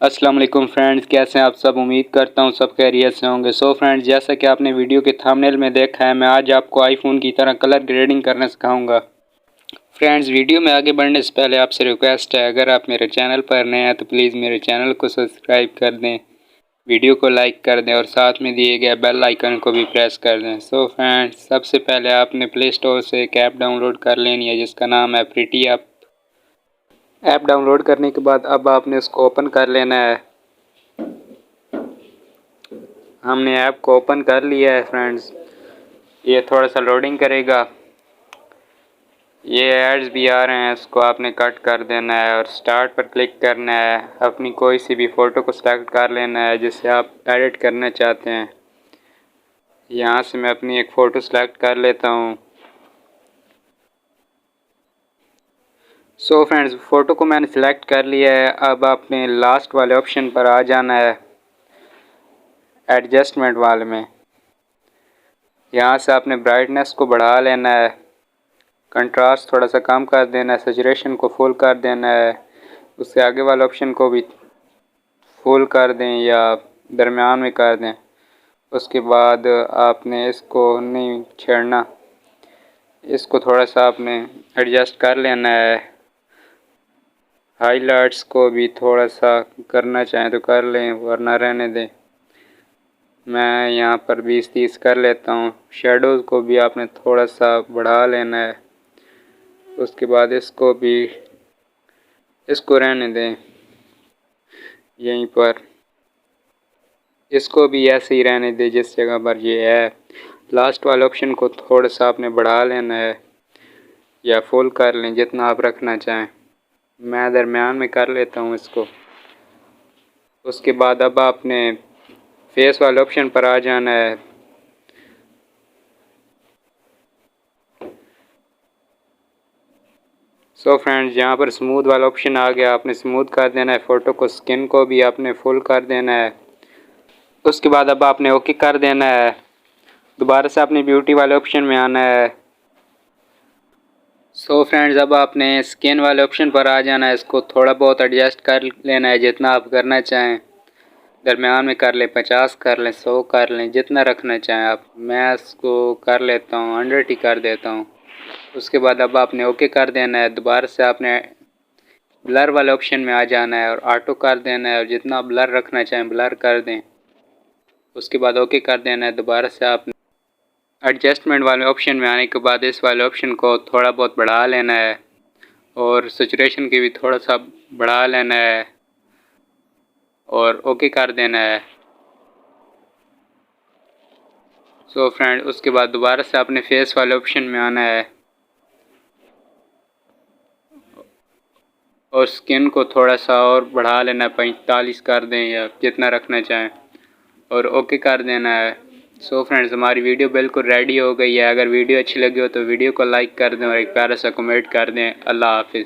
अस्सलाम वालेकुम फ्रेंड्स, कैसे हैं आप सब। उम्मीद करता हूं सब खैरियत से होंगे। सो फ्रेंड्स, जैसा कि आपने वीडियो के थंबनेल में देखा है, मैं आज आपको आईफोन की तरह कलर ग्रेडिंग करना सिखाऊंगा। फ्रेंड्स, वीडियो में आगे बढ़ने से पहले आपसे रिक्वेस्ट है, अगर आप मेरे चैनल पर नए हैं तो प्लीज़ मेरे चैनल को सब्सक्राइब कर दें, वीडियो को लाइक कर दें और साथ में दिए गए बेल आइकन को भी प्रेस कर दें। सो फ्रेंड्स, सबसे पहले आपने प्ले स्टोर से एक ऐप डाउनलोड कर लेनी है जिसका नाम है प्रिटी ऐप। ऐप डाउनलोड करने के बाद अब आपने उसको ओपन कर लेना है। हमने ऐप को ओपन कर लिया है फ्रेंड्स। ये थोड़ा सा लोडिंग करेगा। ये एड्स भी आ रहे हैं, इसको आपने कट कर देना है और स्टार्ट पर क्लिक करना है। अपनी कोई सी भी फ़ोटो को सिलेक्ट कर लेना है जिसे आप एडिट करना चाहते हैं। यहाँ से मैं अपनी एक फ़ोटो सेलेक्ट कर लेता हूँ। सो फ्रेंड्स, फ़ोटो को मैंने सेलेक्ट कर लिया है। अब आपने लास्ट वाले ऑप्शन पर आ जाना है, एडजस्टमेंट वाले में। यहाँ से आपने ब्राइटनेस को बढ़ा लेना है, कंट्रास्ट थोड़ा सा कम कर देना है, सैचुरेशन को फुल कर देना है। उससे आगे वाले ऑप्शन को भी फुल कर दें या दरमियान में कर दें। उसके बाद आपने इसको नहीं छेड़ना, इसको थोड़ा सा आपने एडजस्ट कर लेना है। हाइलाइट्स को भी थोड़ा सा करना चाहें तो कर लें, वरना रहने दें। मैं यहाँ पर 20-30 कर लेता हूँ। शेडोज़ को भी आपने थोड़ा सा बढ़ा लेना है। उसके बाद इसको रहने दें यहीं पर। इसको भी ऐसे ही रहने दें जिस जगह पर ये है। लास्ट वाले ऑप्शन को थोड़ा सा आपने बढ़ा लेना है या फुल कर लें, जितना आप रखना चाहें। मैं दरमियान में कर लेता हूँ इसको। उसके बाद अब आपने फेस वाले ऑप्शन पर आ जाना है। सो फ्रेंड्स, यहाँ पर स्मूथ वाला ऑप्शन आ गया, आपने स्मूथ कर देना है फ़ोटो को। स्किन को भी आपने फुल कर देना है। उसके बाद अब आपने ओके कर देना है। दोबारा से आपने ब्यूटी वाले ऑप्शन में आना है। सो फ्रेंड्स, अब आपने स्किन वाले ऑप्शन पर आ जाना है। इसको थोड़ा बहुत एडजस्ट कर लेना है, जितना आप करना चाहें। दरमियान में कर लें, 50 कर लें, 100 कर लें, जितना रखना चाहें आप। मैं इसको कर लेता हूँ, 100 ही कर देता हूँ। उसके बाद अब आपने ओके कर देना है। दोबारा से आपने ब्लर वाले ऑप्शन में आ जाना है और ऑटो कर देना है, और जितना ब्लर रखना चाहें ब्लर कर दें। उसके बाद ओके कर देना है। दोबारा से आपने एडजस्टमेंट वाले ऑप्शन में आने के बाद इस वाले ऑप्शन को थोड़ा बहुत बढ़ा लेना है और सैचुरेशन की भी थोड़ा सा बढ़ा लेना है और ओके कर देना है। सो फ्रेंड, उसके बाद दोबारा से आपने फेस वाले ऑप्शन में आना है और स्किन को थोड़ा सा और बढ़ा लेना है, 45 कर दें या जितना रखना चाहें, और ओके कर देना है। सो फ्रेंड्स, हमारी वीडियो बिल्कुल रेडी हो गई है। अगर वीडियो अच्छी लगी हो तो वीडियो को लाइक कर दें और एक प्यारा सा कमेंट कर दें। अल्लाह हाफिज़।